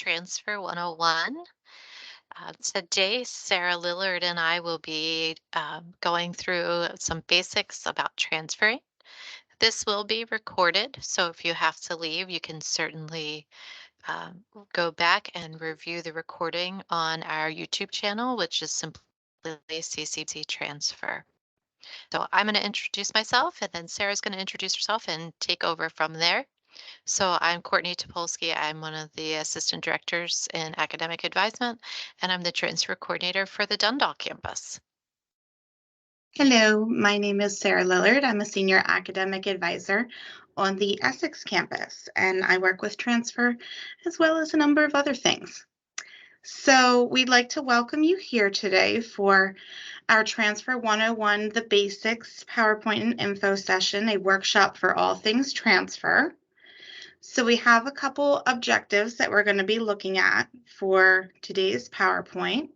Transfer 101. Today, Sarah Lillard and I will be going through some basics about transferring. This will be recorded, so if you have to leave, you can certainly go back and review the recording on our YouTube channel, which is simply CCT Transfer. So I'm going to introduce myself, and then Sarah's going to introduce herself and take over from there. So I'm Courtney Topolsky. I'm one of the assistant directors in academic advisement, and I'm the transfer coordinator for the Dundalk campus. Hello, my name is Sarah Lillard. I'm a senior academic advisor on the Essex campus, and I work with transfer as well as a number of other things. So we'd like to welcome you here today for our Transfer 101, the Basics PowerPoint and Info session, a workshop for all things transfer. So we have a couple objectives that we're going to be looking at for today's PowerPoint.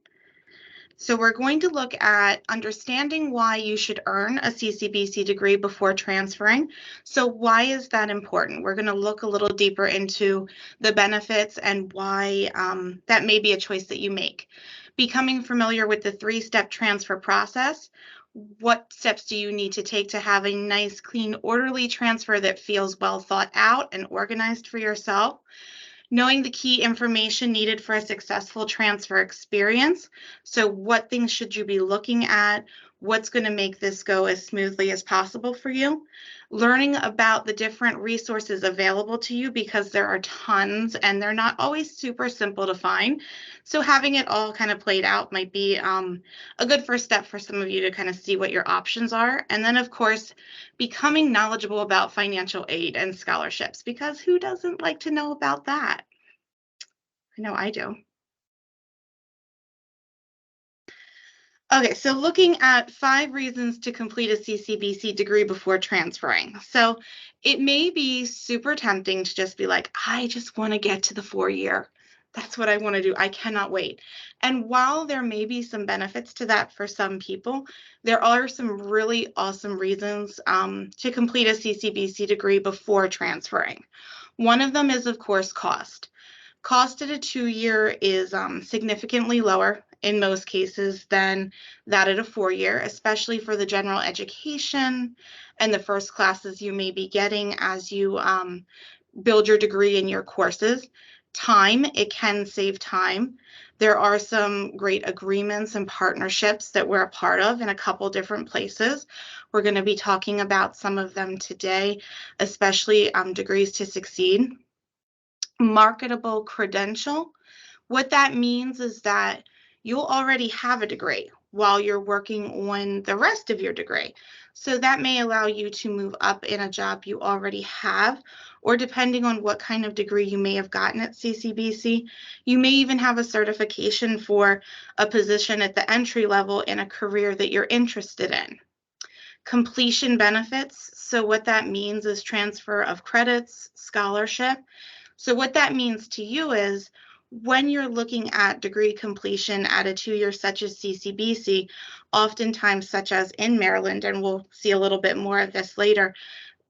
So we're going to look at understanding why you should earn a CCBC degree before transferring. So why is that important? We're going to look a little deeper into the benefits and why that may be a choice that you make. Becoming familiar with the three-step transfer process. What steps do you need to take to have a nice, clean, orderly transfer that feels well thought out and organized for yourself? Knowing the key information needed for a successful transfer experience. So what things should you be looking at? What's going to make this go as smoothly as possible for you? Learning about the different resources available to you, because there are tons and they're not always super simple to find. So having it all kind of played out might be a good first step for some of you to kind of see what your options are. And then, of course, becoming knowledgeable about financial aid and scholarships, because who doesn't like to know about that? I know I do. Okay, so looking at 5 reasons to complete a CCBC degree before transferring. So it may be super tempting to just be like, I just want to get to the 4-year. That's what I want to do. I cannot wait. And while there may be some benefits to that for some people, there are some really awesome reasons to complete a CCBC degree before transferring. One of them is, of course, cost. Cost at a 2-year is significantly lower in most cases than that at a 4-year, especially for the general education and the first classes you may be getting as you build your degree in your courses. Time, it can save time. There are some great agreements and partnerships that we're a part of in a couple different places. We're going to be talking about some of them today, especially Degrees to Succeed. Marketable credential. What that means is that you'll already have a degree while you're working on the rest of your degree. So that may allow you to move up in a job you already have, or depending on what kind of degree you may have gotten at CCBC, you may even have a certification for a position at the entry level in a career that you're interested in. Completion benefits. So what that means is transfer of credits, scholarship. So what that means to you is when you're looking at degree completion at a 2-year such as CCBC, oftentimes such as in Maryland, and we'll see a little bit more of this later,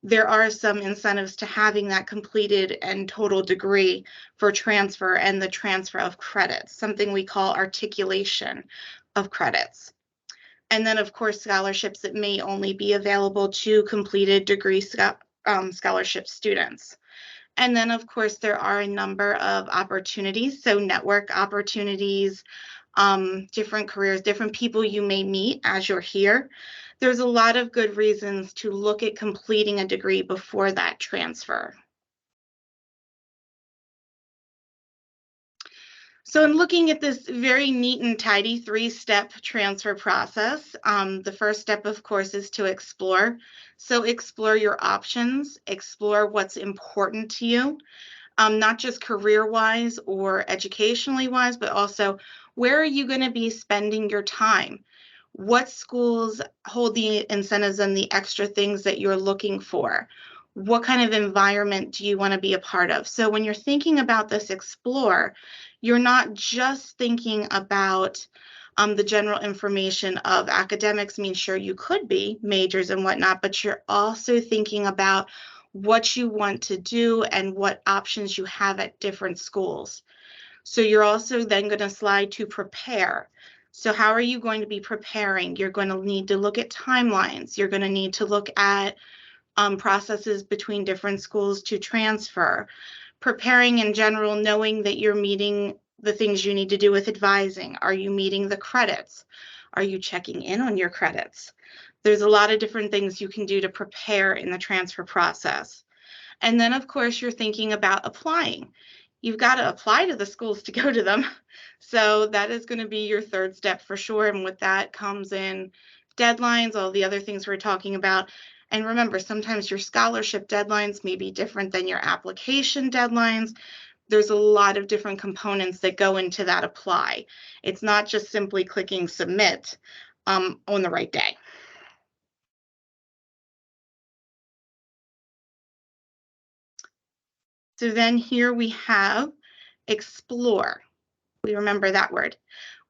there are some incentives to having that completed and total degree for transfer and the transfer of credits, something we call articulation of credits. And then, of course, scholarships that may only be available to completed degree scholarship students. And then, of course, there are a number of opportunities, so network opportunities, different careers, different people you may meet as you're here. There's a lot of good reasons to look at completing a degree before that transfer. So in looking at this very neat and tidy 3-step transfer process, the first step, of course, is to explore. So explore your options, explore what's important to you, not just career-wise or educationally-wise, but also where are you going to be spending your time? What schools hold the incentives and the extra things that you're looking for? What kind of environment do you want to be a part of? So when you're thinking about this explore, you're not just thinking about the general information of academics means sure you could be majors and whatnot, but you're also thinking about what you want to do and what options you have at different schools. So you're also then going to slide to prepare. So how are you going to be preparing? You're going to need to look at timelines. You're going to need to look at processes between different schools to transfer. Preparing in general, knowing that you're meeting the things you need to do with advising. Are you meeting the credits? Are you checking in on your credits? There's a lot of different things you can do to prepare in the transfer process. And then, of course, you're thinking about applying. You've got to apply to the schools to go to them. So that is going to be your third step for sure. And with that comes in deadlines, all the other things we're talking about. And remember, sometimes your scholarship deadlines may be different than your application deadlines. There's a lot of different components that go into that apply. It's not just simply clicking submit on the right day. So then here we have explore. We remember that word.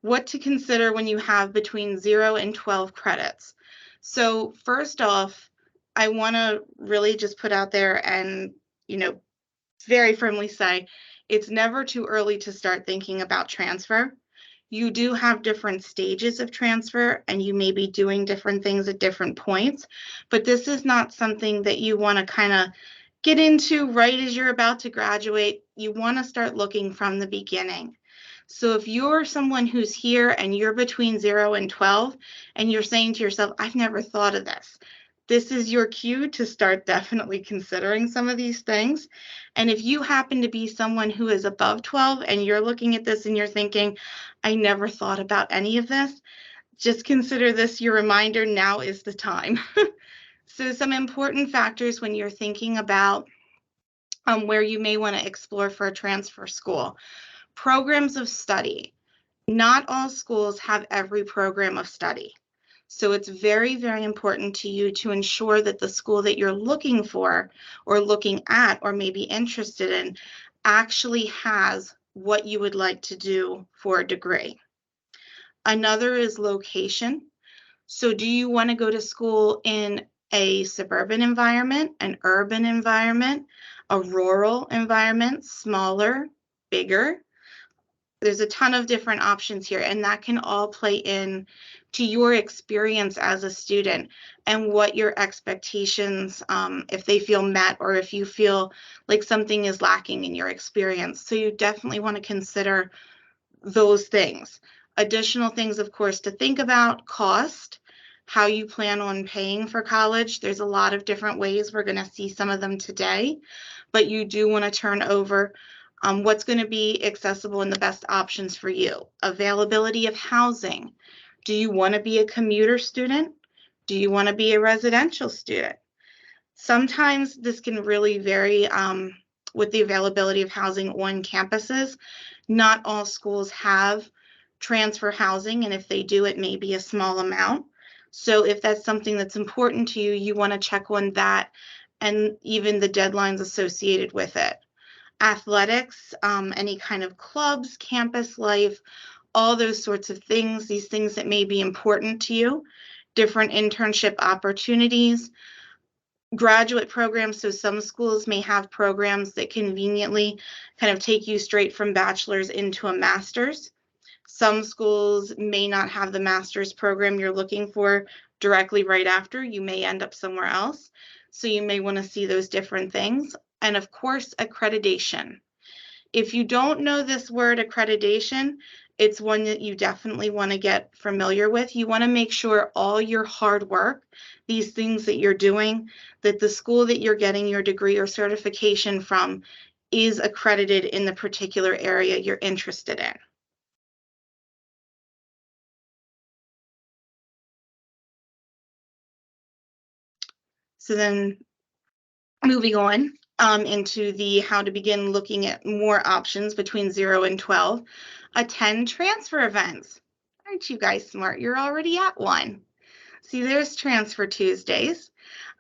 What to consider when you have between 0 and 12 credits. So first off, I want to really just put out there and, very firmly say it's never too early to start thinking about transfer. You do have different stages of transfer and you may be doing different things at different points, but this is not something that you want to kind of get into right as you're about to graduate. You want to start looking from the beginning. So if you're someone who's here and you're between 0 and 12 and you're saying to yourself, I've never thought of this is your cue to start definitely considering some of these things. And if you happen to be someone who is above 12 and you're looking at this and you're thinking, I never thought about any of this, just consider this your reminder. Now is the time. So some important factors when you're thinking about where you may want to explore for a transfer school. Programs of study. Not all schools have every program of study. So it's very, very important to you to ensure that the school that you're looking for or looking at or maybe interested in actually has what you would like to do for a degree. Another is location. So do you want to go to school in a suburban environment, an urban environment, a rural environment, smaller, bigger? There's a ton of different options here, and that can all play in to your experience as a student and what your expectations, if they feel met or if you feel like something is lacking in your experience. So you definitely want to consider those things. Additional things, of course, to think about: cost, how you plan on paying for college. There's a lot of different ways. We're going to see some of them today, but you do want to turn over what's going to be accessible and the best options for you. Availability of housing. Do you want to be a commuter student? Do you want to be a residential student? Sometimes this can really vary with the availability of housing on campuses. Not all schools have transfer housing, and if they do, it may be a small amount. So if that's something that's important to you, you want to check on that and even the deadlines associated with it. Athletics, any kind of clubs, campus life, all those sorts of things, these things that may be important to you, different internship opportunities, graduate programs. So some schools may have programs that conveniently kind of take you straight from bachelor's into a master's. Some schools may not have the master's program you're looking for directly right after. You may end up somewhere else. So you may want to see those different things. And of course, accreditation. If you don't know this word accreditation, it's one that you definitely want to get familiar with. You want to make sure all your hard work, these things that you're doing, that the school that you're getting your degree or certification from is accredited in the particular area you're interested in. So then moving on into the how to begin looking at more options between 0 and 12, attend transfer events. Aren't you guys smart? You're already at one. See, there's Transfer Tuesdays.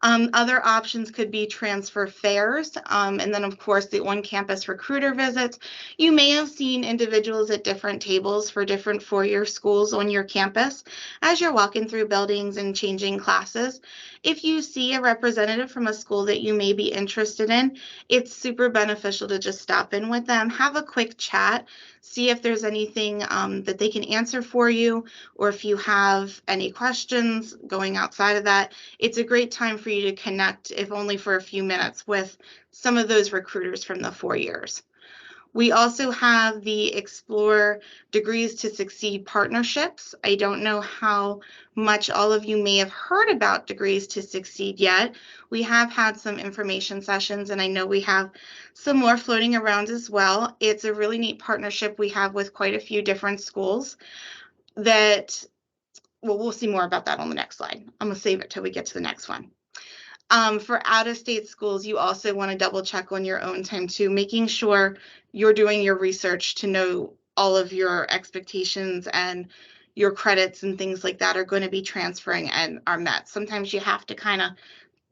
Other options could be transfer fairs, and then, of course, the on-campus recruiter visits. You may have seen individuals at different tables for different four-year schools on your campus as you're walking through buildings and changing classes. If you see a representative from a school that you may be interested in, it's super beneficial to just stop in with them, have a quick chat, see if there's anything that they can answer for you, or if you have any questions going outside of that. It's a great time for you to connect, if only for a few minutes, with some of those recruiters from the 4 years. We also have the Explore Degrees to Succeed partnerships. I don't know how much all of you may have heard about Degrees to Succeed yet. We have had some information sessions, and I know we have some more floating around as well. It's a really neat partnership we have with quite a few different schools that, well, we'll see more about that on the next slide. I'm going to save it till we get to the next one. For out-of-state schools, you also want to double check on your own time too, making sure you're doing your research to know all of your expectations and your credits and things like that are going to be transferring and are met. Sometimes you have to kind of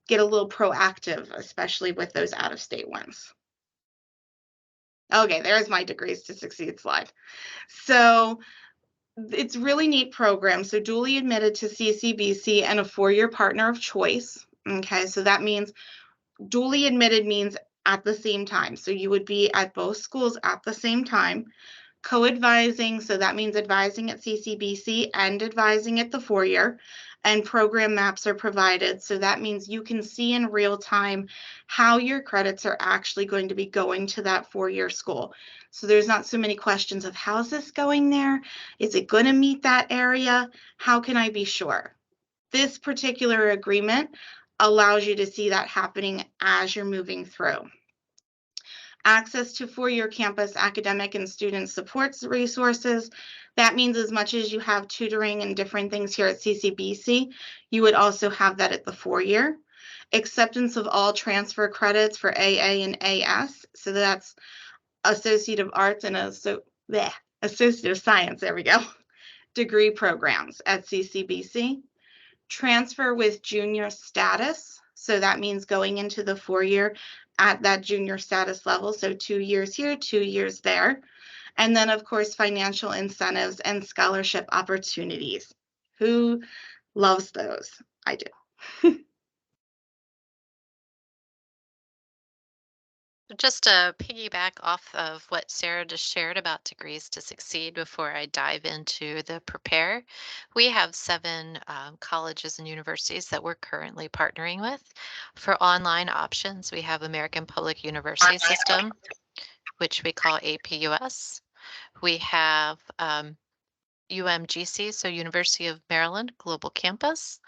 get a little proactive, especially with those out-of-state ones. Okay, there's my Degrees to Succeed slide. So it's really neat program. So duly admitted to CCBC and a four-year partner of choice. Okay, so that means duly admitted means at the same time. So you would be at both schools at the same time. Co-advising, so that means advising at CCBC and advising at the four-year. And program maps are provided. So that means you can see in real time how your credits are actually going to be going to that four-year school. So there's not so many questions of how's this going there? Is it going to meet that area? How can I be sure? This particular agreement allows you to see that happening as you're moving through. Access to four-year campus academic and student supports resources. That means as much as you have tutoring and different things here at CCBC, you would also have that at the four-year. Acceptance of all transfer credits for AA and AS. So that's Associate of Arts and Associate of Science, there we go, degree programs at CCBC. Transfer with junior status. So that means going into the four-year at that junior status level. So 2 years here, 2 years there. And then, of course, financial incentives and scholarship opportunities. Who loves those? I do. Just to piggyback off of what Sarah just shared about Degrees to Succeed before I dive into the Prepare, we have 7 colleges and universities that we're currently partnering with. For online options, we have American Public University System, which we call APUS. We have UMGC, so University of Maryland Global Campus.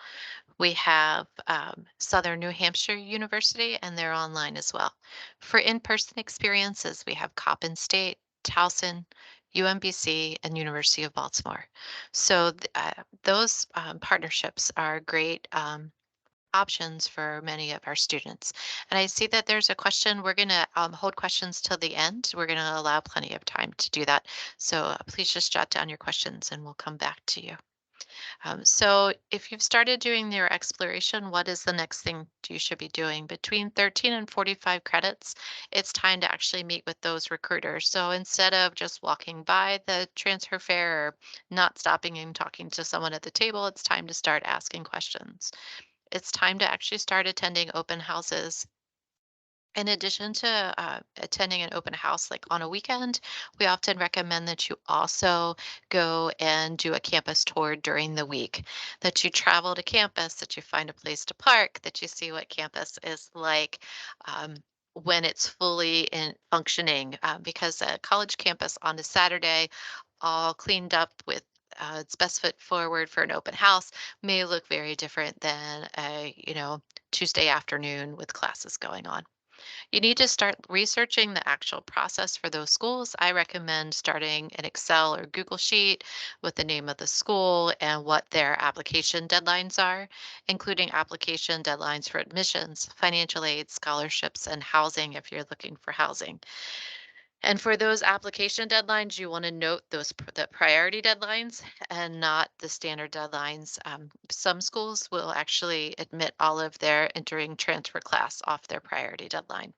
We have Southern New Hampshire University, and they're online as well. For in-person experiences, we have Coppin State, Towson, UMBC, and University of Baltimore. So those partnerships are great options for many of our students. And I see that there's a question. We're going to hold questions till the end. We're going to allow plenty of time to do that. So please just jot down your questions and we'll come back to you. So if you've started doing your exploration, what is the next thing you should be doing? Between 13 and 45 credits, it's time to actually meet with those recruiters. So instead of just walking by the transfer fair or not stopping and talking to someone at the table, it's time to start asking questions. It's time to actually start attending open houses. In addition to attending an open house like on a weekend, we often recommend that you also go and do a campus tour during the week, that you travel to campus, that you find a place to park, that you see what campus is like when it's fully in functioning. Because a college campus on a Saturday, all cleaned up with its best foot forward for an open house may look very different than a Tuesday afternoon with classes going on. You need to start researching the actual process for those schools. I recommend starting an Excel or Google Sheet with the name of the school and what their application deadlines are, including application deadlines for admissions, financial aid, scholarships, and housing if you're looking for housing. And for those application deadlines, you want to note the priority deadlines and not the standard deadlines. Some schools will actually admit all of their entering transfer class off their priority deadline.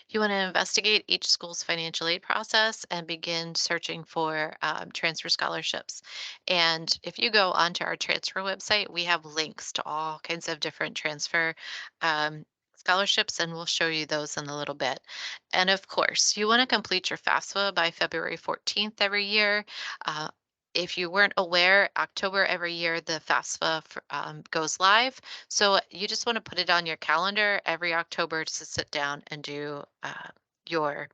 You want to investigate each school's financial aid process and begin searching for transfer scholarships. And if you go onto our transfer website, we have links to all kinds of different transfer um, scholarships, and we'll show you those in a little bit. And of course, you want to complete your FAFSA by February 14th every year. Uh, if you weren't aware, October every year, the FAFSA goes live. So you just want to put it on your calendar every October to sit down and do your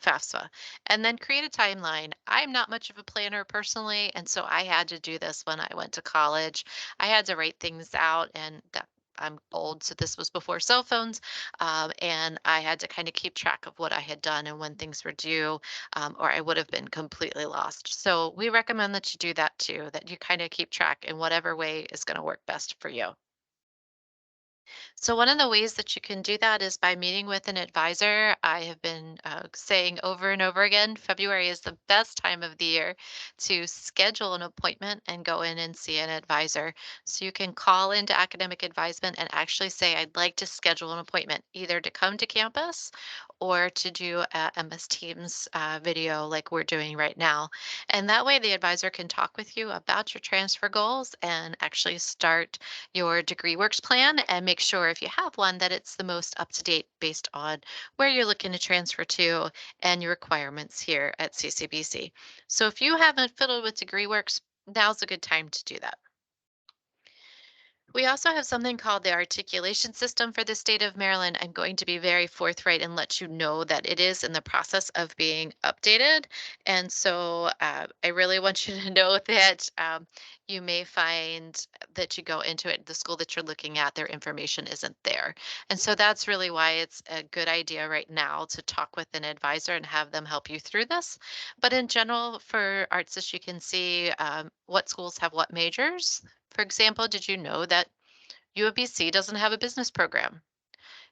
FAFSA and then create a timeline. I'm not much of a planner personally, and so I had to do this when I went to college. I had to write things out, and that I'm old, so this was before cell phones, and I had to kind of keep track of what I had done and when things were due, or I would have been completely lost. So we recommend that you do that too, that you kind of keep track in whatever way is going to work best for you. So one of the ways that you can do that is by meeting with an advisor. I have been saying over and over again, February is the best time of the year to schedule an appointment and go in and see an advisor. So you can call into academic advisement and actually say, I'd like to schedule an appointment either to come to campus or to do a MS Teams video like we're doing right now. And that way the advisor can talk with you about your transfer goals and actually start your degree works plan and make sure if you have one that it's the most up to date based on where you're looking to transfer to and your requirements here at CCBC. So if you haven't fiddled with degree works, now's a good time to do that. We also have something called the articulation system for the state of Maryland. I'm going to be very forthright and let you know that it is in the process of being updated. And so I really want you to know that you may find that you go into it, the school that you're looking at, their information isn't there. And so that's really why it's a good idea right now to talk with an advisor and have them help you through this. But in general, for ArtsIS, you can see what schools have what majors. For example, did you know that UMBC doesn't have a business program?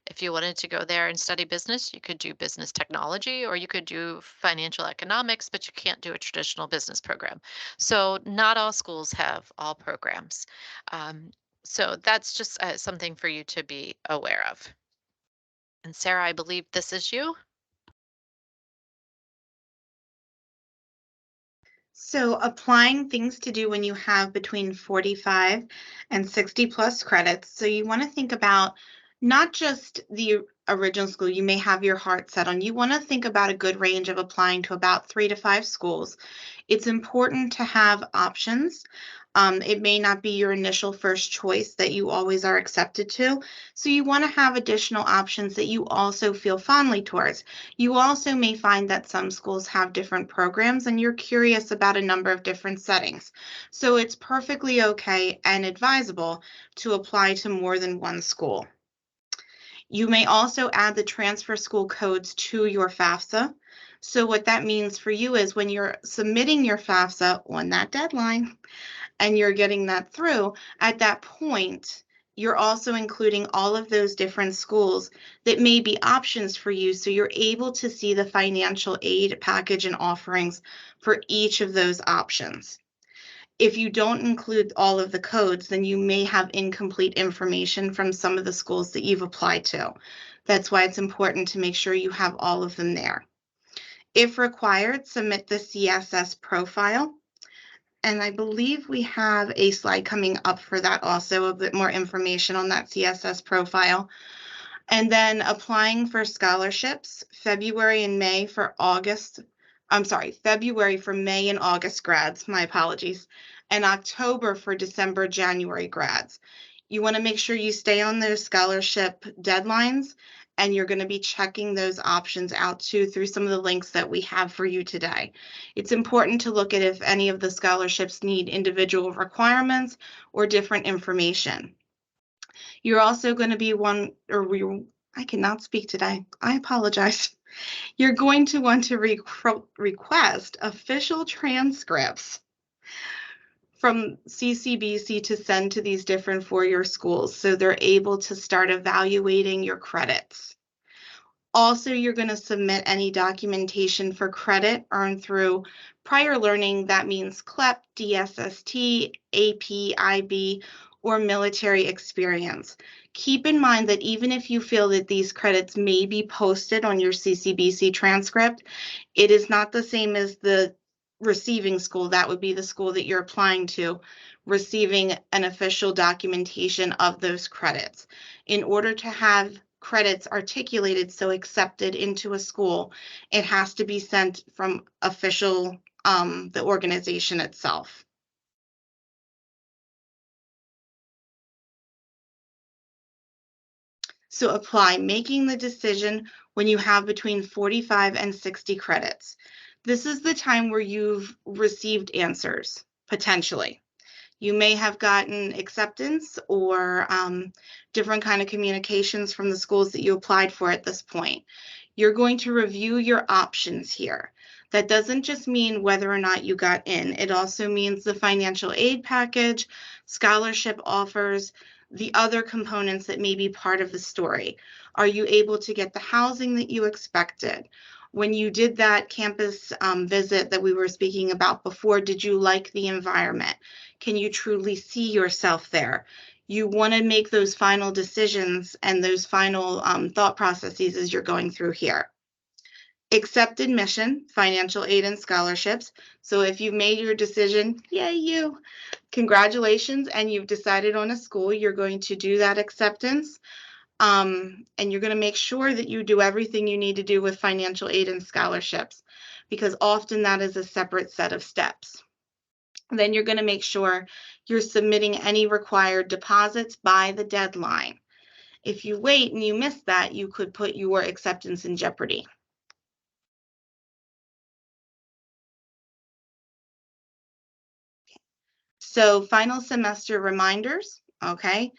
If you wanted to go there and study business, you could do business technology or you could do financial economics, but you can't do a traditional business program. So not all schools have all programs. Um, so that's just something for you to be aware of. And Sarah, I believe this is you. So applying things to do when you have between 45 and 60 plus credits. So you want to think about not just the original school you may have your heart set on. You want to think about a good range of applying to about 3 to 5 schools. It's important to have options. It may not be your initial first choice that you always are accepted to. So you want to have additional options that you also feel fondly towards. You also may find that some schools have different programs and you're curious about a number of different settings. So it's perfectly okay and advisable to apply to more than one school. You may also add the transfer school codes to your FAFSA. So what that means for you is when you're submitting your FAFSA on that deadline and you're getting that through, at that point, you're also including all of those different schools that may be options for you. So you're able to see the financial aid package and offerings for each of those options. If you don't include all of the codes, then you may have incomplete information from some of the schools that you've applied to. That's why it's important to make sure you have all of them there. If required, submit the CSS profile. And I believe we have a slide coming up for that also, a bit more information on that CSS profile. And then applying for scholarships, February and May for August. I'm sorry, February for May and August grads, my apologies, and October for December, January grads. You want to make sure you stay on those scholarship deadlines, and you're going to be checking those options out too through some of the links that we have for you today. It's important to look at if any of the scholarships need individual requirements or different information. You're also going to be I cannot speak today. I apologize. You're going to want to request official transcripts from CCBC to send to these different four-year schools so they're able to start evaluating your credits. Also, you're going to submit any documentation for credit earned through prior learning. That means CLEP, DSST, AP, IB, or military experience. Keep in mind that even if you feel that these credits may be posted on your CCBC transcript, it is not the same as the receiving school. That would be the school that you're applying to, receiving an official documentation of those credits. In order to have credits articulated, so accepted into a school, it has to be sent from official, the organization itself. So apply, making the decision when you have between 45 and 60 credits. This is the time where you've received answers, potentially. You may have gotten acceptance or different kind of communications from the schools that you applied for at this point. You're going to review your options here. That doesn't just mean whether or not you got in. It also means the financial aid package, scholarship offers, the other components that may be part of the story. Are you able to get the housing that you expected? When you did that campus visit that we were speaking about before, did you like the environment? Can you truly see yourself there? You want to make those final decisions and those final thought processes as you're going through here. Accept admission, financial aid, and scholarships. So if you've made your decision, yay you, congratulations, and you've decided on a school, you're going to do that acceptance. And you're going to make sure that you do everything you need to do with financial aid and scholarships, because often that is a separate set of steps. Then you're going to make sure you're submitting any required deposits by the deadline. If you wait and you miss that, you could put your acceptance in jeopardy. So final semester reminders, okay?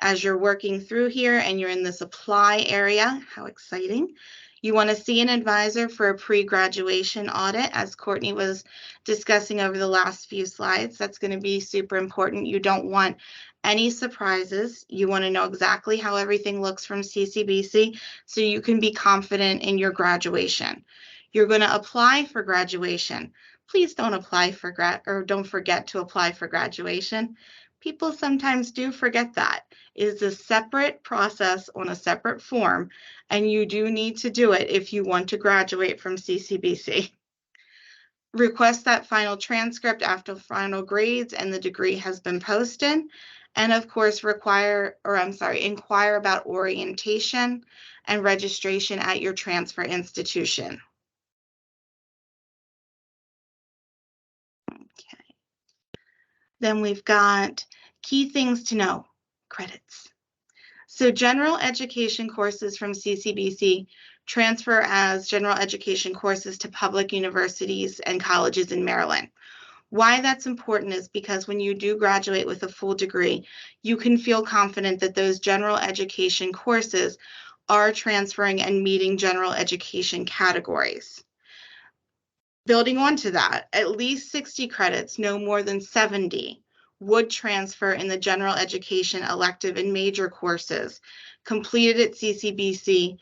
As you're working through here and you're in this apply area, how exciting. You want to see an advisor for a pre-graduation audit, as Courtney was discussing over the last few slides. That's going to be super important. You don't want any surprises. You want to know exactly how everything looks from CCBC so you can be confident in your graduation. You're going to apply for graduation. Please don't apply for don't forget to apply for graduation. People sometimes do forget that. It is a separate process on a separate form, and you do need to do it if you want to graduate from CCBC. Request that final transcript after final grades and the degree has been posted. And of course, inquire about orientation and registration at your transfer institution. Okay. Then we've got key things to know, credits. So general education courses from CCBC transfer as general education courses to public universities and colleges in Maryland. Why that's important is because when you do graduate with a full degree, you can feel confident that those general education courses are transferring and meeting general education categories. Building onto that, at least 60 credits, no more than 70, would transfer in the general education elective and major courses completed at CCBC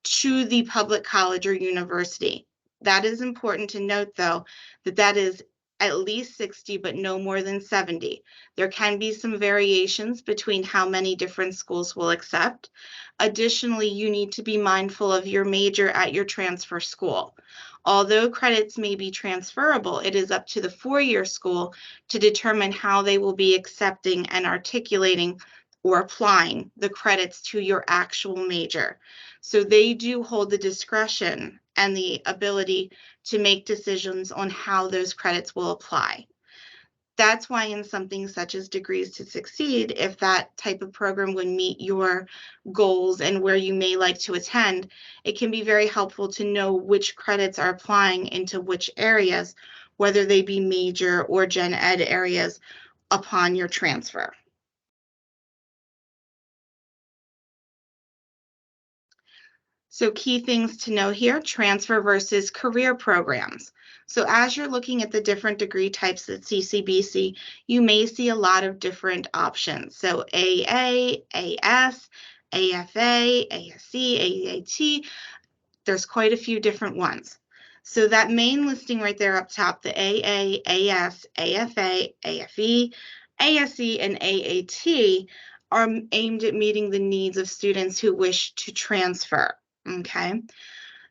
to the public college or university. That is important to note, though, that is at least 60, but no more than 70. There can be some variations between how many different schools will accept. Additionally, you need to be mindful of your major at your transfer school. Although credits may be transferable, it is up to the four-year school to determine how they will be accepting and articulating or applying the credits to your actual major. So they do hold the discretion and the ability to make decisions on how those credits will apply. That's why in something such as Degrees to Succeed, if that type of program would meet your goals and where you may like to attend, it can be very helpful to know which credits are applying into which areas, whether they be major or gen ed areas upon your transfer. So key things to know here, transfer versus career programs. So as you're looking at the different degree types at CCBC, you may see a lot of different options. So AA, AS, AFA, ASC, AAT, There's quite a few different ones. So that main listing right there up top, the AA, AS, AFA, AFE, ASE, and AAT are aimed at meeting the needs of students who wish to transfer, okay?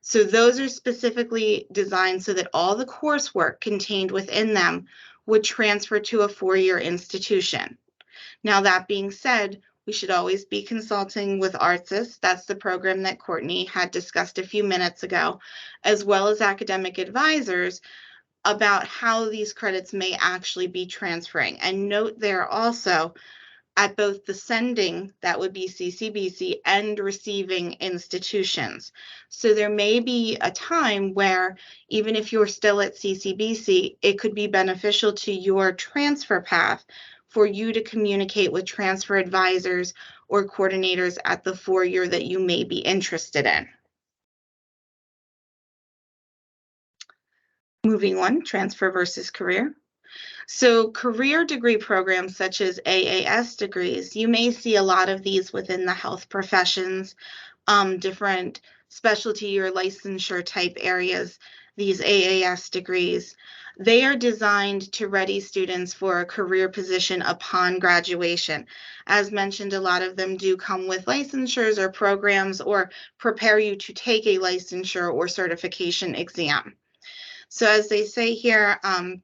So those are specifically designed so that all the coursework contained within them would transfer to a four-year institution. Now, that being said, we should always be consulting with ARTSIS. That's the program that Courtney had discussed a few minutes ago, as well as academic advisors about how these credits may actually be transferring. And note there also at both the sending, that would be CCBC, and receiving institutions. So there may be a time where even if you're still at CCBC, it could be beneficial to your transfer path for you to communicate with transfer advisors or coordinators at the four-year that you may be interested in. Moving on, transfer versus career. So career degree programs such as AAS degrees, you may see a lot of these within the health professions, different specialty or licensure type areas, these AAS degrees. They are designed to ready students for a career position upon graduation. As mentioned, a lot of them do come with licensures or programs or prepare you to take a licensure or certification exam. So as they say here,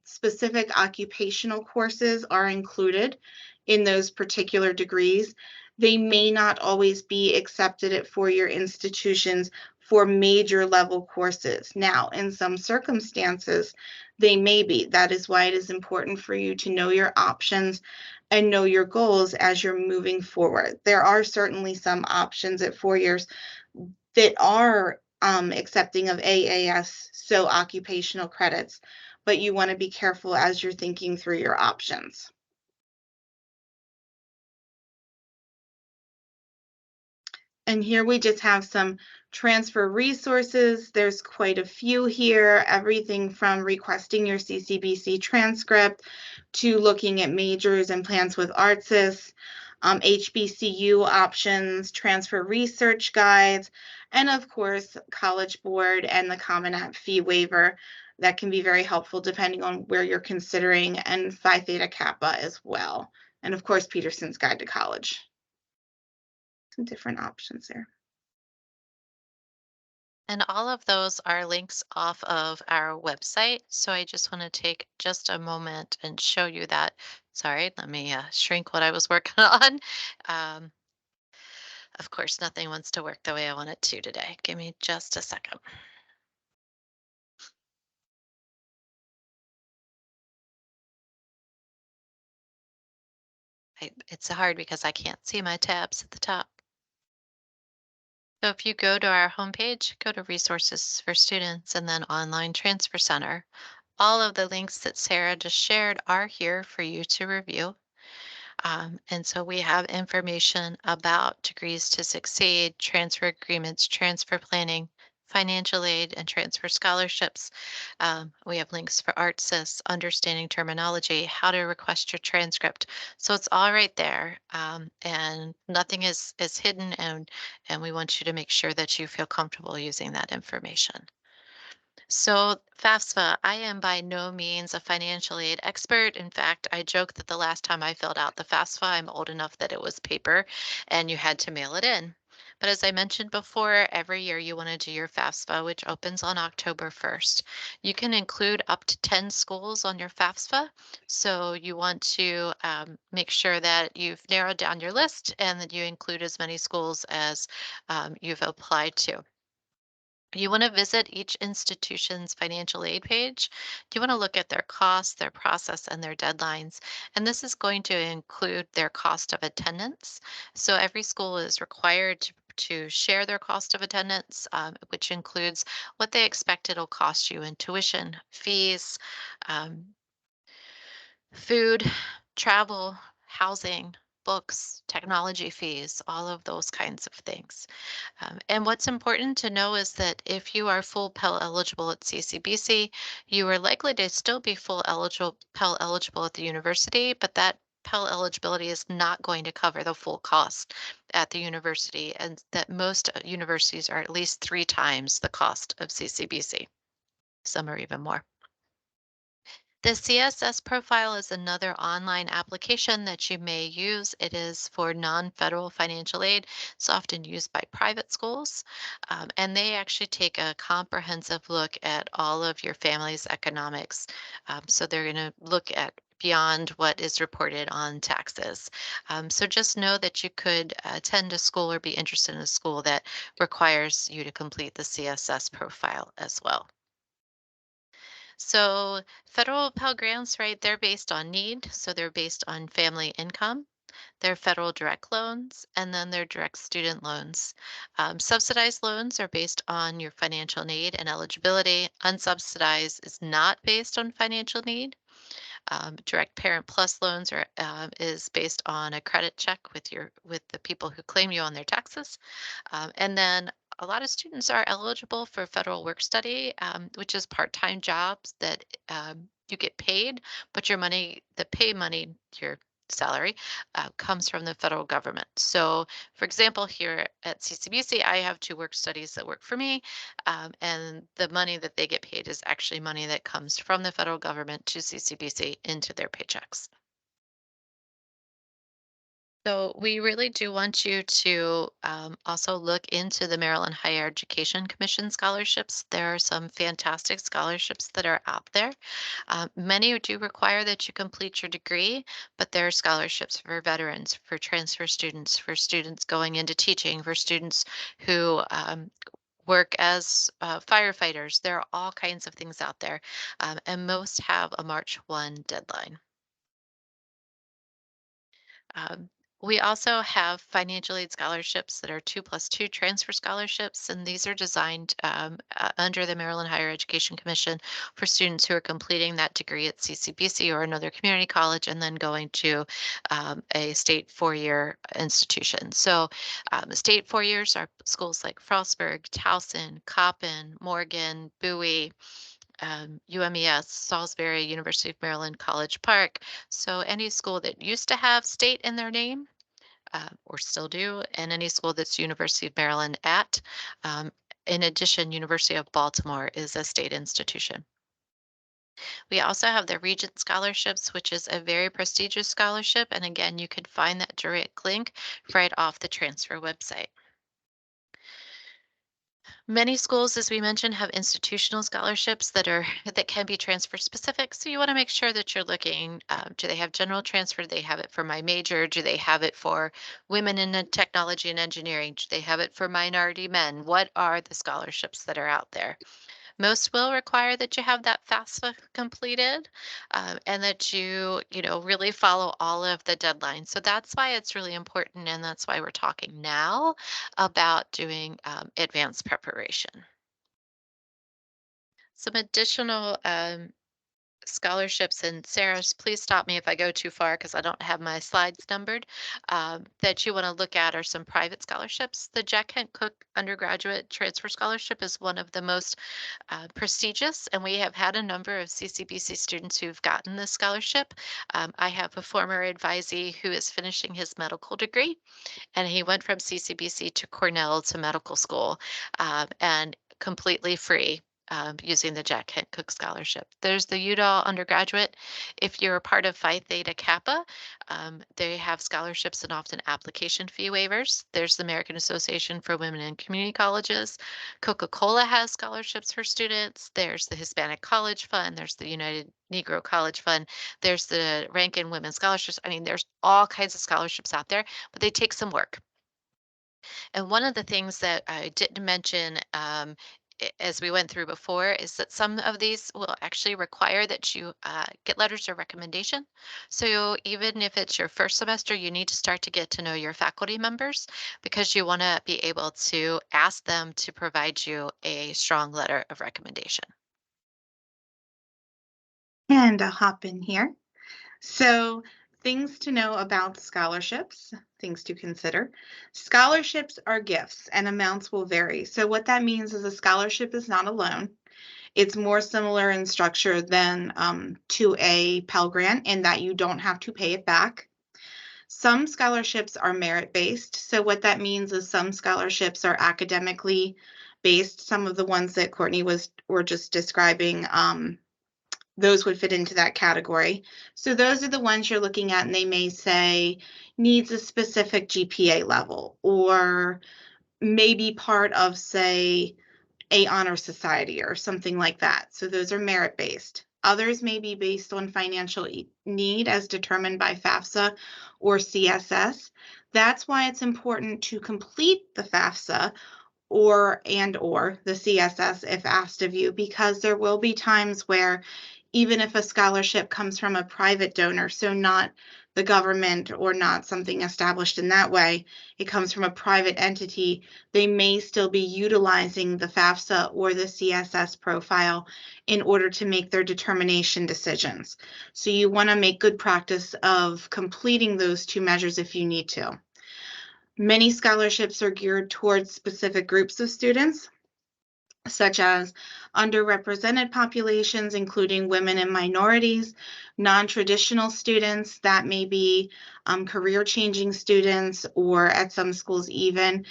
specific occupational courses are included in those particular degrees. They may not always be accepted at four-year institutions for major level courses. Now, in some circumstances, they may be. That is why it is important for you to know your options and know your goals as you're moving forward. There are certainly some options at 4 years that are accepting of AAS, so occupational credits, but you want to be careful as you're thinking through your options. And here we just have some transfer resources. There's quite a few here, everything from requesting your CCBC transcript to looking at majors and plans with ARTSIS, HBCU options, transfer research guides, and of course, College Board and the Common App fee waiver that can be very helpful depending on where you're considering, and Phi Theta Kappa as well. And of course, Peterson's Guide to College. Some different options there. And all of those are links off of our website. So I just want to take just a moment and show you that. Sorry, let me shrink what I was working on. Um, of course, nothing wants to work the way I want it to today. Give me just a second. It's hard because I can't see my tabs at the top. So if you go to our homepage, go to Resources for Students and then Online Transfer Center. All of the links that Sarah just shared are here for you to review. And so we have information about Degrees to Succeed, transfer agreements, transfer planning, financial aid, and transfer scholarships. We have links for ARTSIS, understanding terminology, how to request your transcript. So it's all right there, and nothing is hidden, and we want you to make sure that you feel comfortable using that information. So, FAFSA, I am by no means a financial aid expert. In fact, I joke that the last time I filled out the FAFSA, I'm old enough that it was paper and you had to mail it in. But as I mentioned before, every year you want to do your FAFSA, which opens on October 1st. You can include up to 10 schools on your FAFSA. So you want to make sure that you've narrowed down your list and that you include as many schools as you've applied to. You want to visit each institution's financial aid page. You want to look at their costs, their process, and their deadlines. And this is going to include their cost of attendance. So every school is required to share their cost of attendance, which includes what they expect it'll cost you in tuition, fees, um, food, travel, housing, books, technology fees, all of those kinds of things. And what's important to know is that if you are full Pell eligible at CCBC, you are likely to still be full Pell eligible at the university, but that Pell eligibility is not going to cover the full cost at the university, and that most universities are at least 3 times the cost of CCBC. Some are even more. The CSS profile is another online application that you may use. It is for non-federal financial aid. It's often used by private schools, and they actually take a comprehensive look at all of your family's economics. So they're going to look at beyond what is reported on taxes. So just know that you could attend a school or be interested in a school that requires you to complete the CSS profile as well. So federal Pell Grants, right, they're based on need. So they're based on family income. They're federal direct loans, and then they're direct student loans. Subsidized loans are based on your financial need and eligibility. Unsubsidized is not based on financial need. Direct Parent Plus loans is based on a credit check with the people who claim you on their taxes. And then a lot of students are eligible for federal work study, which is part-time jobs that you get paid, but the pay money, your salary, comes from the federal government. So, for example, here at CCBC, I have 2 work studies that work for me, and the money that they get paid is actually money that comes from the federal government to CCBC into their paychecks. So we really do want you to also look into the Maryland Higher Education Commission scholarships. There are some fantastic scholarships that are out there. Many do require that you complete your degree, but there are scholarships for veterans, for transfer students, for students going into teaching, for students who work as firefighters. There are all kinds of things out there, and most have a March 1 deadline. Um, we also have financial aid scholarships that are 2+2 transfer scholarships, and these are designed under the Maryland Higher Education Commission for students who are completing that degree at CCBC or another community college and then going to a state 4-year institution. So state 4 years are schools like Frostburg, Towson, Coppin, Morgan, Bowie, UMES, Salisbury, University of Maryland, College Park. So any school that used to have state in their name, or still do, and any school that's University of Maryland at. In addition, University of Baltimore is a state institution. We also have the Regent Scholarships, which is a very prestigious scholarship. And again, you can find that direct link right off the transfer website. Many schools, as we mentioned, have institutional scholarships that can be transfer specific. So you want to make sure that you're looking, do they have general transfer? Do they have it for my major? Do they have it for women in technology and engineering? Do they have it for minority men? What are the scholarships that are out there? Most will require that you have that FAFSA completed, and that you really follow all of the deadlines. So that's why it's really important, and that's why we're talking now about doing advanced preparation. Some additional scholarships, and Sarah's, please stop me if I go too far because I don't have my slides numbered, that you want to look at are some private scholarships. The Jack Kent Cook Undergraduate Transfer Scholarship is one of the most prestigious, and we have had a number of CCBC students who've gotten this scholarship. I have a former advisee who is finishing his medical degree, and he went from CCBC to Cornell to medical school, and completely free. Using the Jack Kent Cook Scholarship. There's the Udall undergraduate. If you're a part of Phi Theta Kappa, they have scholarships and often application fee waivers. There's the American Association for Women in Community Colleges. Coca-Cola has scholarships for students. There's the Hispanic College Fund. There's the United Negro College Fund. There's the Rankin Women's Scholarships. I mean, there's all kinds of scholarships out there, but they take some work. And one of the things that I didn't mention as we went through before is that some of these will actually require that you get letters of recommendation. So even if it's your first semester, you need to start to get to know your faculty members because you want to be able to ask them to provide you a strong letter of recommendation. And I'll hop in here. So, things to know about scholarships, things to consider. Scholarships are gifts and amounts will vary. So, what that means is a scholarship is not a loan. It's more similar in structure than to a Pell Grant in that you don't have to pay it back. Some scholarships are merit-based. So what that means is some scholarships are academically based. Some of the ones that Courtney were just describing, those would fit into that category. So those are the ones you're looking at, and they may say needs a specific GPA level, or maybe part of, say, a honor society or something like that. So those are merit-based. Others may be based on financial need as determined by FAFSA or CSS. That's why it's important to complete the FAFSA or the CSS if asked of you, because there will be times where even if a scholarship comes from a private donor, so not the government or not something established in that way, it comes from a private entity, they may still be utilizing the FAFSA or the CSS profile in order to make their determination decisions. So you want to make good practice of completing those two measures if you need to. Many scholarships are geared towards specific groups of students, such as underrepresented populations, including women and minorities, non-traditional students, that may be career-changing students, or at some schools even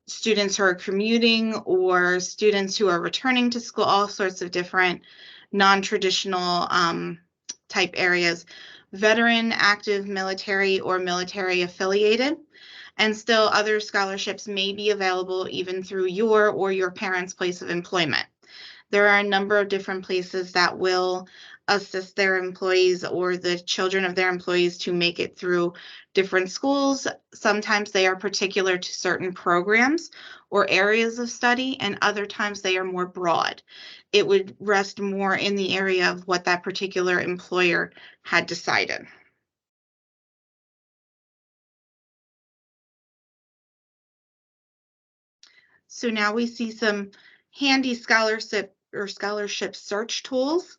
students who are commuting or students who are returning to school, all sorts of different non-traditional type areas, veteran, active military, or military affiliated. And still other scholarships may be available even through your or your parents' place of employment. There are a number of different places that will assist their employees or the children of their employees to make it through different schools. Sometimes they are particular to certain programs or areas of study, and other times they are more broad. It would rest more in the area of what that particular employer had decided. So now we see some handy scholarship search tools.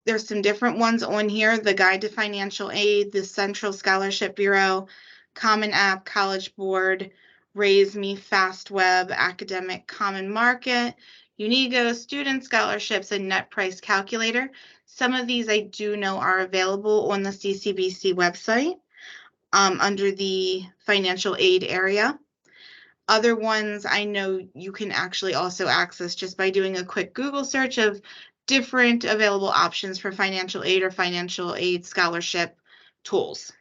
There's some different ones on here: the Guide to Financial Aid, the Central Scholarship Bureau, Common App, College Board, RaiseMe, FastWeb, Academic Common Market, Unigo, Student Scholarships, and Net Price Calculator. Some of these I do know are available on the CCBC website under the financial aid area. Other ones I know you can actually also access just by doing a quick Google search of different available options for financial aid or financial aid scholarship tools.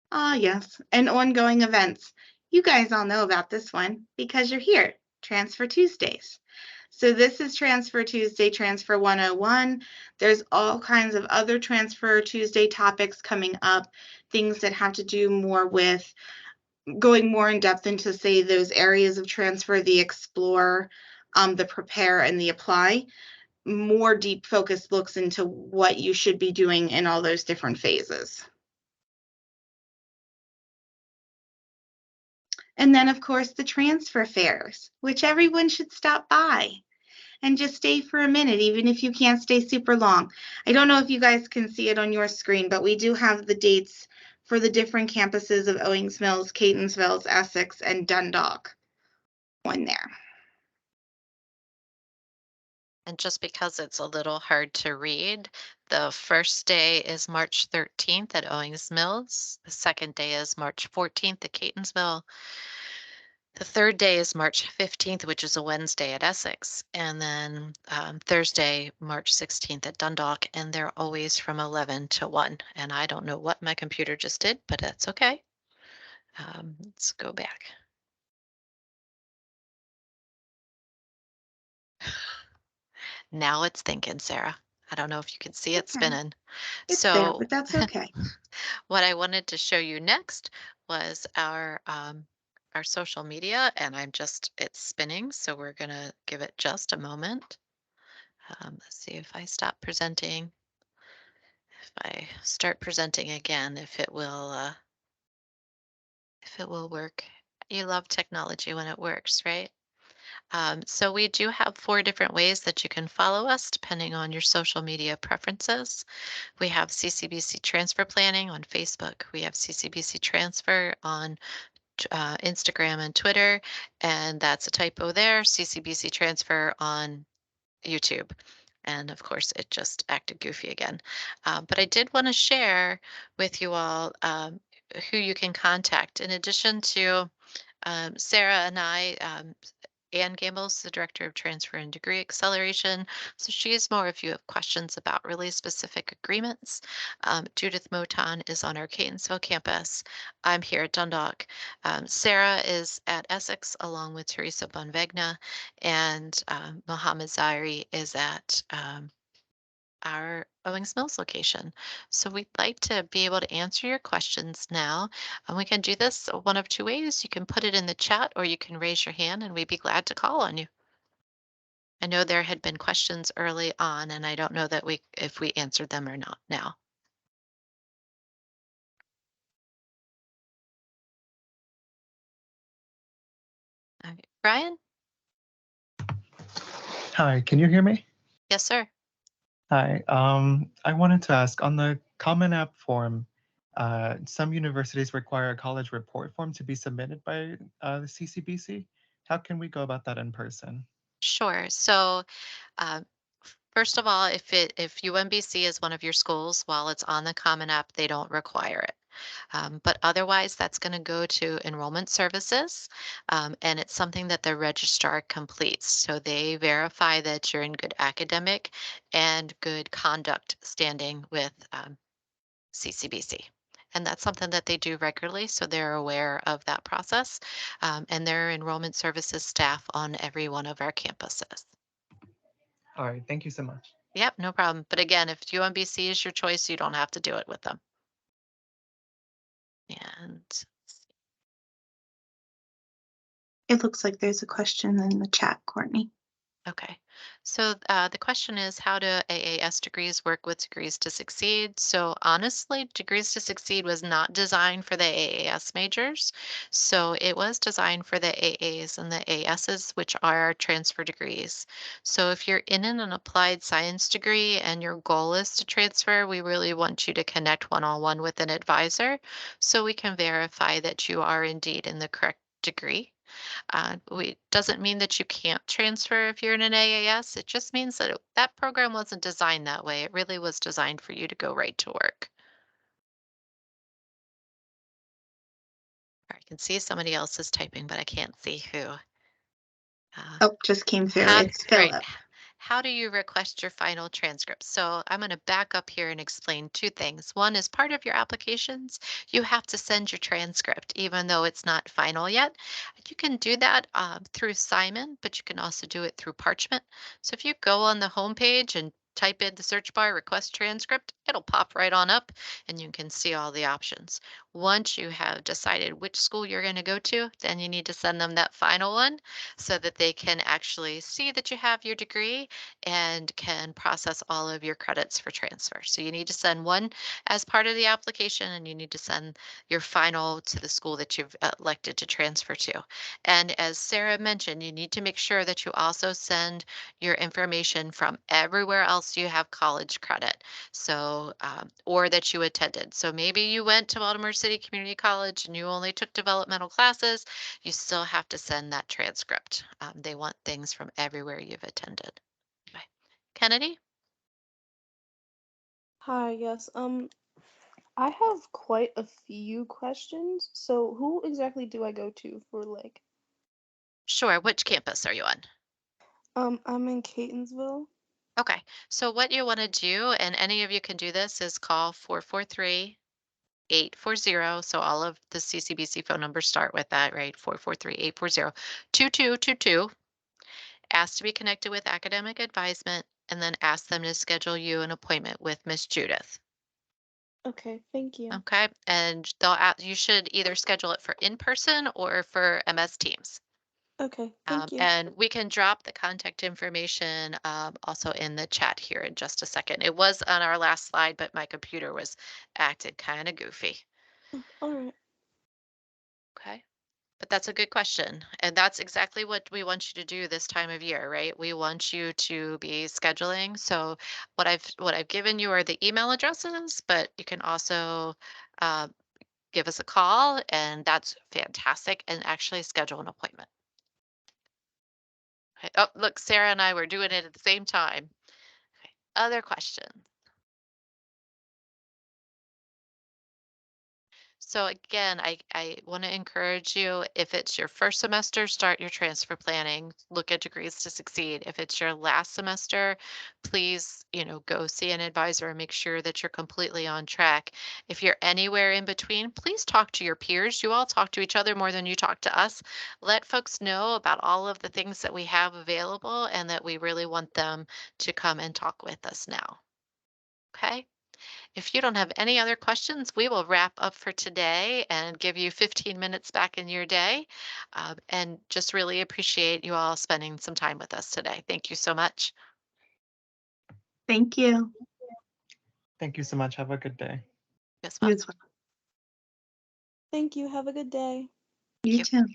Ah, yes, and ongoing events. You guys all know about this one because you're here, Transfer Tuesdays. So this is Transfer Tuesday, Transfer 101. There's all kinds of other Transfer Tuesday topics coming up, things that have to do more with going more in depth into, say, those areas of transfer, the explore, the prepare, and the apply. More deep focus looks into what you should be doing in all those different phases. And then, of course, the transfer fairs, which everyone should stop by and just stay for a minute, even if you can't stay super long. I don't know if you guys can see it on your screen, but we do have the dates for the different campuses of Owings Mills, Catonsville, Essex, and Dundalk on there. And just because it's a little hard to read, the first day is March 13th at Owings Mills. The second day is March 14th at Catonsville. The third day is March 15th, which is a Wednesday at Essex. And then Thursday, March 16th at Dundalk. And they're always from 11 to 1. And I don't know what my computer just did, but that's okay. Let's go back. Now it's thinking, Sarah. I don't know if you can see it Okay. spinning. It's there, So but that's okay. what I wanted to show you next was our social media, and it's spinning, so we're gonna give it just a moment. Let's see if I stop presenting. If I start presenting again, if it will work. You love technology when it works, right? So we do have 4 different ways that you can follow us depending on your social media preferences. We have CCBC Transfer Planning on Facebook. We have CCBC Transfer on Instagram and Twitter, and that's a typo there. CCBC Transfer on YouTube. And of course, it just acted goofy again. But I did want to share with you all who you can contact. In addition to Sarah and I, Ann Gamble's the director of transfer and degree acceleration. So she's more if you have questions about really specific agreements. Judith Moton is on our Catonsville campus. I'm here at Dundalk. Sarah is at Essex along with Teresa Bonvegna, and Mohammed Zairi is at our Owings Mills location. So we'd like to be able to answer your questions now. And we can do this one of two ways. You can put it in the chat or you can raise your hand and we'd be glad to call on you. I know there had been questions early on and I don't know that if we answered them or not now. Okay. Brian? Hi, can you hear me? Yes, sir. Hi. I wanted to ask on the Common App form, some universities require a college report form to be submitted by the CCBC. How can we go about that in person? Sure. So uh, first of all, if UMBC is one of your schools, while it's on the Common App, they don't require it. But otherwise, that's going to go to enrollment services, and it's something that the registrar completes. So they verify that you're in good academic and good conduct standing with CCBC. And that's something that they do regularly, so they're aware of that process. And there are enrollment services staff on every one of our campuses. All right, thank you so much. Yep, no problem. But again, if UMBC is your choice, you don't have to do it with them. And It looks like there's a question in the chat, Courtney. okay. So the question is, how do AAS degrees work with Degrees to Succeed? So honestly, Degrees to Succeed was not designed for the AAS majors. So it was designed for the AAs and the ASs, which are transfer degrees. So if you're in an applied science degree and your goal is to transfer, we really want you to connect one-on-one with an advisor so we can verify that you are indeed in the correct degree. We doesn't mean that you can't transfer if you're in an AAS. It just means that that program wasn't designed that way. It really was designed for you to go right to work. I can see somebody else is typing, but I can't see who. Oh, just came through. It's Great. Philip. How do you request your final transcript? So I'm going to back up here and explain two things. One is part of your applications, you have to send your transcript, even though it's not final yet. You can do that through Simon, but you can also do it through Parchment. So if you go on the homepage and type in the search bar request transcript, it'll pop right on up and you can see all the options. Once you have decided which school you're going to go to, then you need to send them that final one so that they can actually see that you have your degree and can process all of your credits for transfer. So you need to send one as part of the application and you need to send your final to the school that you've elected to transfer to. And as Sarah mentioned, you need to make sure that you also send your information from everywhere else you have college credit. So, or that you attended. So maybe you went to Baltimore City Community College and you only took developmental classes, you still have to send that transcript. They want things from everywhere you've attended. Okay. Kennedy? Hi, yes. I have quite a few questions. So who exactly do I go to for like Sure. Which campus are you on? I'm in Catonsville. Okay. So what you want to do, and any of you can do this, is call 443-840. So all of the CCBC phone numbers start with that, right? 443-840-2222. Ask to be connected with academic advisement, and then ask them to schedule you an appointment with Miss Judith. Okay, thank you. Okay, and you should either schedule it for in person or for MS Teams. Okay, thank you. And we can drop the contact information also in the chat here in just a second. It was on our last slide, but my computer was acted kind of goofy. All right. Okay. But that's a good question. And that's exactly what we want you to do this time of year, right? We want you to be scheduling. So what I've given you are the email addresses, but you can also uh, give us a call and that's fantastic and actually schedule an appointment. Okay. Oh, look, Sarah and I were doing it at the same time. Other questions? So again, I want to encourage you, if it's your first semester, start your transfer planning, look at Degrees to Succeed. If it's your last semester, please, go see an advisor and make sure that you're completely on track. If you're anywhere in between, please talk to your peers. You all talk to each other more than you talk to us. Let folks know about all of the things that we have available and that we really want them to come and talk with us now. Okay? If you don't have any other questions, we will wrap up for today and give you 15 minutes back in your day. And just really appreciate you all spending some time with us today. Thank you so much. Thank you. Thank you so much. Have a good day. Yes, You ma'am. as well. Thank you. Have a good day. You you. too.